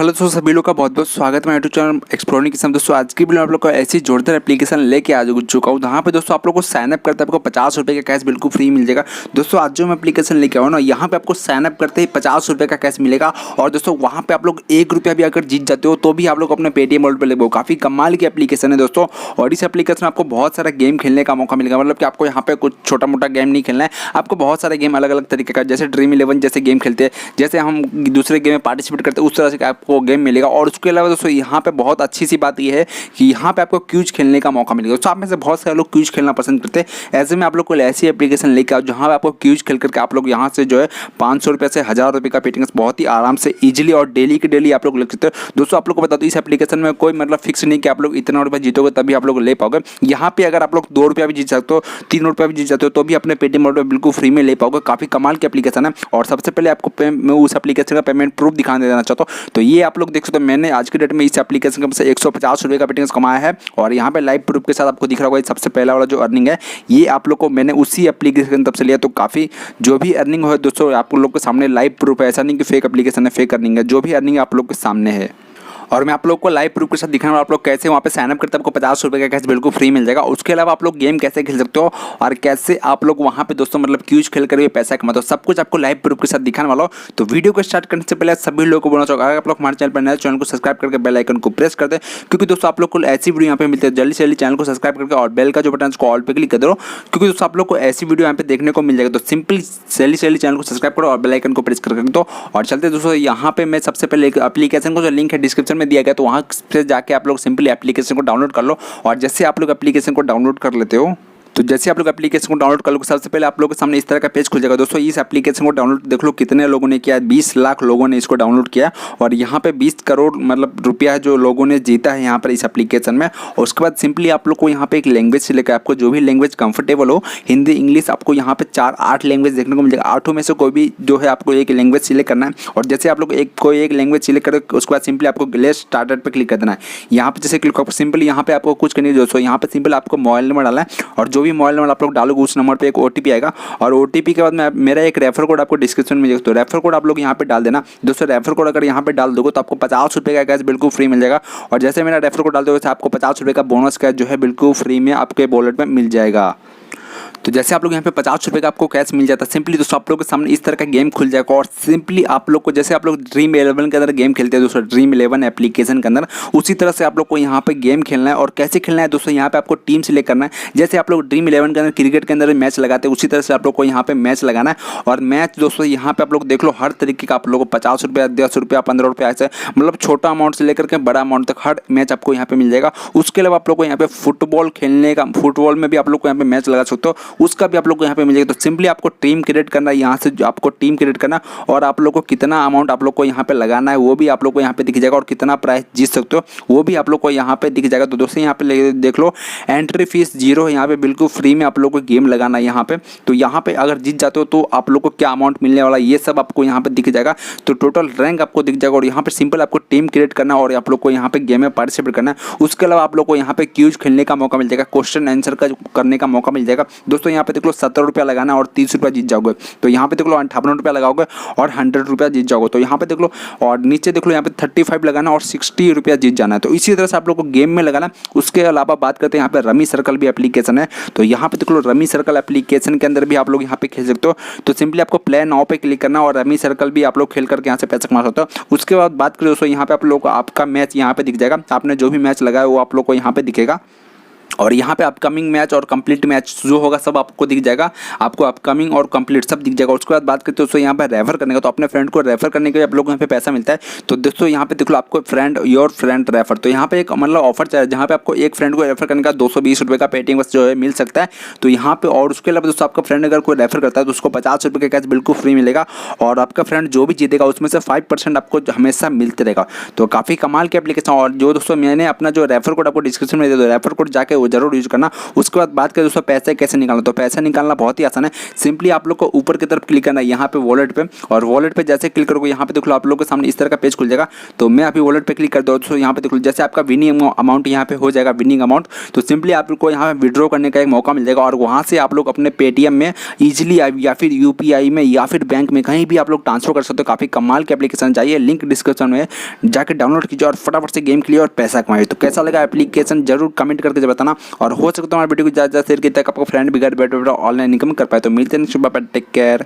Hello दोस्तों, सभी लोग का बहुत बहुत स्वागत है मेरे यूट्यूब चैनल एक्सप्लोरिंग के साथ। दोस्तों आज की वीडियो में आप लोग को ऐसी जोरदार एप्लीकेशन लेके आ चुका हूँ जहाँ पे दोस्तों आप लोग को साइनअप करते आपको 50 रुपये का कैश बिल्कुल फ्री मिल जाएगा। दोस्तों आज जो मैं एप्लीकेशन लेके आऊँ ना, यहाँ पे आपको साइनअप करते ही 50 रुपये का कैश मिलेगा। और दोस्तों वहाँ पे आप लोग 1 रुपया भी अगर जीत जाते हो तो भी आप लोग अपने पेटीएम वॉलेट पर ले। काफ़ी कमाल की एप्लीकेशन है दोस्तों। और इस एप्लीकेशन में आपको बहुत सारा गेम खेलने का मौका मिलेगा। मतलब कि आपको यहाँ पे कुछ छोटा मोटा गेम नहीं खेलना है, आपको बहुत सारे गेम अलग अलग तरीके का, जैसे ड्रीम 11 जैसे गेम खेलते हैं, जैसे हम दूसरे गेम में पार्टिसिपेट करते हैं, उस तरह से आपको गेम मिलेगा। और उसके अलावा दोस्तों यहाँ पे बहुत अच्छी सी बात यह है कि यहाँ पे आपको क्यूज खेलने का मौका मिलेगा। दोस्तों आप में से बहुत सारे लोग क्यूज खेलना पसंद करते हैं। ऐसे में आप लोग को ऐसी एप्लीकेशन लेकर आओ जहाँ पे आपको क्यूज खेल करके आप लोग यहाँ से जो है 500 रुपये से 1000 रुपये का पेटीएम बहुत ही आराम से इजीली और डेली के डेली आप लोग ले सकते हो। दोस्तों आप लोग को बता दो, इस एप्लीकेशन में कोई मतलब फिक्स नहीं कि आप लोग इतना रुपये जीतोगे तभी आप लोग ले पाओगे। यहाँ पे अगर आप लोग 2 रुपया भी जीत सकते हो, 3 रुपया भी जीत जाते हो तो भी अपने पेटीएम वॉलेट में बिल्कुल फ्री में ले पाओगे। काफ़ी कमाल की एप्लीकेशन है। और सबसे पहले आपको मैं उस एप्लीकेशन का पेमेंट प्रूफ दिखाने देना चाहता हूँ। तो ये आप लोग देख सकते हो, मैंने आज के डेट में इस एप्लीकेशन से 150 रुपये का पेटीएम कमाया है। और यहाँ पे लाइव प्रूफ के साथ आपको दिख रहा होगा सबसे पहला वाला जो अर्निंग है ये आप लोग को मैंने उसी एप्लीकेशन तब से लिया। तो काफ़ी जो भी अर्निंग हो दोस्तों आप लोग के सामने लाइव प्रूफ है, ऐसा नहीं कि फेक एप्लीकेशन है, फेक अर्निंग है। जो भी अर्निंग आप लोग के सामने है और मैं आप लोग को लाइव प्रूफ के साथ दिखाने वाला, आप लोग कैसे वहाँ पे साइनअप करते हैं आपको 50 रुपये का कैश बिल्कुल फ्री मिल जाएगा। उसके अलावा आप लोग गेम कैसे खेल सकते हो और कैसे आप लोग वहाँ पे दोस्तों मतलब क्यूज खेल कर भी पैसा कमाते हो, सब कुछ आपको लाइव प्रूफ के साथ दिखाने वाला हो। तो वीडियो को स्टार्ट करने से पहले सभी लोगों को बोलना चाहूँगा, अगर आप लोग हमारे चैनल पर नए चैनल को सब्सक्राइब करके बेल आइकन को प्रेस कर दे, क्योंकि दोस्तों आप लोग को ऐसी वीडियो यहाँ पे मिलती है। जल्दी से जल्दी चैनल को सब्सक्राइब करके और बेल का जो बटन है उसको ऑल पे क्लिक कर दो, क्योंकि दोस्तों आप लोग को ऐसी वीडियो यहाँ पे देखने को मिल जाएगा। तो सिंपली जल्दी से जल्दी चैनल को सब्सक्राइब करो और बेल आइकन को प्रेस कर दो। और चलते दोस्तों यहाँ पे मैं सबसे पहले एक एप्लीकेशन को जो लिंक है डिस्क्रिप्शन में दिया गया, तो वहाँ से जाके आप लोग सिंपली एप्लीकेशन को डाउनलोड कर लो। और जैसे आप लोग एप्लीकेशन को डाउनलोड कर लेते हो, तो जैसे आप लोग एप्लीकेशन को डाउनलोड कर लो, सबसे पहले आप लोगों के सामने इस तरह का पेज खुल जाएगा। दोस्तों इस एप्लीकेशन को डाउनलोड देख लो कितने लोगों ने किया, 20 लाख लोगों ने इसको डाउनलोड किया। और यहाँ पे 20 करोड़ मतलब रुपया जो लोगों ने जीता है यहाँ पर इस एप्लीकेशन में। और उसके बाद सिंपली आप लोग को यहाँ पे एक लैंग्वेज से लेकर आपको जो भी लैंग्वेज कंफर्टेबल हो, हिंदी इंग्लिश, आपको यहाँ पे 4-8 लैंग्वेज देखने को मिल जाएगा। 8 में से कोई भी जो है आपको एक लैंग्वेज सिलेक्ट करना है। और जैसे आप लोग कोई एक लैंग्वेज सिलेक्ट करें उसके बाद सिंपली आपको लेट स्टार्टर पर क्लिक कर देना है। यहाँ पे जैसे क्लिक सिंपली यहाँ पे आपको कुछ करनी है दोस्तों, यहाँ पे सिंपल आपको मोबाइल नंबर डालना है। और जो भी मोबाइल नंबर आप लोग डालोगे उस नंबर पे एक ओटीपी आएगा। और ओटीपी के बाद मेरा एक रेफर कोड आपको डिस्क्रिप्शन में तो रेफर कोड आप लोग यहाँ पे डाल देना। दोस्तों रेफर कोड अगर यहाँ पे डाल दोगे तो आपको 50 रुपये का कैश बिल्कुल फ्री मिल जाएगा। और जैसे मेरा रेफर कोड डाल दोगे आपको 50 रुपये का बोनस कैश जो है बिल्कुल फ्री में आपके वॉलेट में मिल जाएगा। तो जैसे आप लोग यहाँ पे 50 रुपये का आपको कैश मिल जाता है, सिंपली दोस्तों आप लोग के सामने इस तरह का गेम खुल जाएगा। और सिंपली आप लोग को जैसे आप लोग ड्रीम 11 के अंदर गेम खेलते हैं दोस्तों, ड्रीम 11 एप्लीकेशन के अंदर, उसी तरह से आप लोग को यहाँ पे गेम खेलना है। और कैसे खेलना है दोस्तों, यहाँ पे आपको टीम सिलेक्ट करना है। जैसे आप लोग ड्रीम 11 के अंदर क्रिकेट के अंदर मैच लगाते हैं, उसी तरह से आप लोग को यहाँ पे मैच लगाना है। और मैच दोस्तों यहाँ पे आप लोग देख लो हर तरीके का आप लोग को 50 रुपया, 10 रुपया, 15 रुपया, ऐसे मतलब छोटा अमाउंट से लेकर के बड़ा अमाउंट तक हर मैच आपको यहाँ पे मिल जाएगा। उसके अलावा आप लोग को यहाँ पे फुटबॉल खेलने का, फुटबॉल में भी आप लोग को यहाँ पे मैच लगा सकते हो, उसका भी आप लोग को यहाँ पे मिल जाएगा। तो सिंपली आपको टीम क्रिएट करना है, यहाँ से जो आपको टीम क्रिएट करना और आप लोग को कितना अमाउंट आप लोग को यहाँ पे लगाना है वो भी आप लोग को यहाँ पे दिख जाएगा। और कितना प्राइस जीत सकते हो वो भी आप लोग को यहाँ पे दिख जाएगा। तो दोस्तों यहाँ पे देख लो एंट्री फीस 0 है, यहाँ पे बिल्कुल फ्री में आप लोग को गेम लगाना है यहाँ पे। तो यहाँ पे अगर जीत जाते हो तो आप लोग को क्या अमाउंट मिलने वाला है ये सब आपको यहाँ पे दिख जाएगा। तो टोटल रैंक आपको दिख जाएगा। और यहाँ पे सिंपल आपको टीम क्रिएट करना और आप लोग को यहाँ पे गेम में पार्टिसिपेट करना है। उसके अलावा आप लोग को यहाँ पे क्यूज खेलने का मौका मिल जाएगा, क्वेश्चन आंसर का करने का मौका मिल जाएगा। दोस्तों यहाँ पे देख लो 70 रुपया लगाना और 30 रुपया जीत जाओगे। तो यहाँ पे देख लो 58 रुपया लगाओगे और 100 रुपया जीत जाओगे। तो यहाँ पे देख लो और नीचे देख लो यहाँ पे 35 लगाना और 60 रुपया जीत जाना है। तो इसी तरह से आप लोग को गेम में लगाना। उसके अलावा बात करते हैं यहाँ पे रमी सर्कल भी एप्लीकेशन है। तो यहाँ पे देख लो रमी सर्कल एप्लीकेशन के अंदर भी आप लोग यहाँ पे खेल सकते हो। तो सिंपली आपको प्ले नाउ पे क्लिक करना और रमी सर्कल भी आप लोग खेल करके यहाँ से पैसा कमा सकते हो। उसके बाद बात करें दोस्तों यहाँ पे आप लोग को आपका मैच यहाँ पे दिख जाएगा। आपने जो भी मैच लगाया वो आप लोग को यहाँ पे दिखेगा। और यहाँ पे अपकमिंग मैच और कंप्लीट मैच जो होगा सब आपको दिख जाएगा। आपको अपकमिंग और कंप्लीट सब दिख जाएगा। उसके बाद बात करते हो दोस्तों यहाँ पे रेफर करने का, तो अपने फ्रेंड को रेफर करने के लिए आप लोग यहाँ पे पैसा मिलता है। तो दोस्तों यहाँ पे देख लो आपको फ्रेंड योर फ्रेंड रेफर, तो यहाँ पे एक मतलब ऑफर चल रहा है जहाँ पे आपको एक फ्रेंड को रेफर करने का 220 रुपये का पेटीएम जो है मिल सकता है। तो यहाँ पे और उसके अलावा दोस्तों आपका फ्रेंड अगर कोई रेफर करता है तो उसको 50 रुपये का कैश बिल्कुल फ्री मिलेगा। और आपका फ्रेंड जो भी जीतेगा उसमें से 5% आपको हमेशा मिलते रहेगा। तो काफ़ी कमाल की एप्लीकेशन। और जो दोस्तों मैंने अपना जो रेफर कोड आपको डिस्क्रिप्शन में दे दो, रेफर कोड जाके वो जरूर यूज करना। उसके बाद बात करें दोस्तों पैसे कैसे निकालना, तो पैसा निकालना बहुत ही आसान है। सिंपली आप लोग को ऊपर की तरफ क्लिक करना है यहाँ पे वॉलेट पे, और वॉलेट पे जैसे क्लिक करोगे यहाँ पे देख लो आप लोग के सामने इस तरह का पेज खुल जाएगा। तो मैं अभी वॉलेट पे क्लिक कर दूँ दोस्तों, यहाँ पे देख लो जैसे आपका विनिंग अमाउंट यहाँ पे हो जाएगा, विनिंग अमाउंट, तो सिंपली आप लोग को यहाँ पे विड्रॉ करने का एक मौका मिल जाएगा, और वहाँ से आप लोग अपने पेटीएम में ईजिली या फिर यूपीआई में या फिर बैंक में कहीं भी आप लोग ट्रांसफर कर सकते हो। काफ़ी कमाल की एप्लीकेशन चाहिए, लिंक डिस्क्रिप्शन में जाकर डाउनलोड कीजिए और फटाफट से गेम खेलिए और पैसा कमाइए। तो कैसा लगा एप्लीकेशन जरूर कमेंट करके बताना, और हो सकता है हमारे वीडियो को ज़्यादा शेयर किया तक आपको फ्रेंड भी घर बैठे ऑनलाइन इनकम कर पाए। तो मिलते हैं, टेक केयर।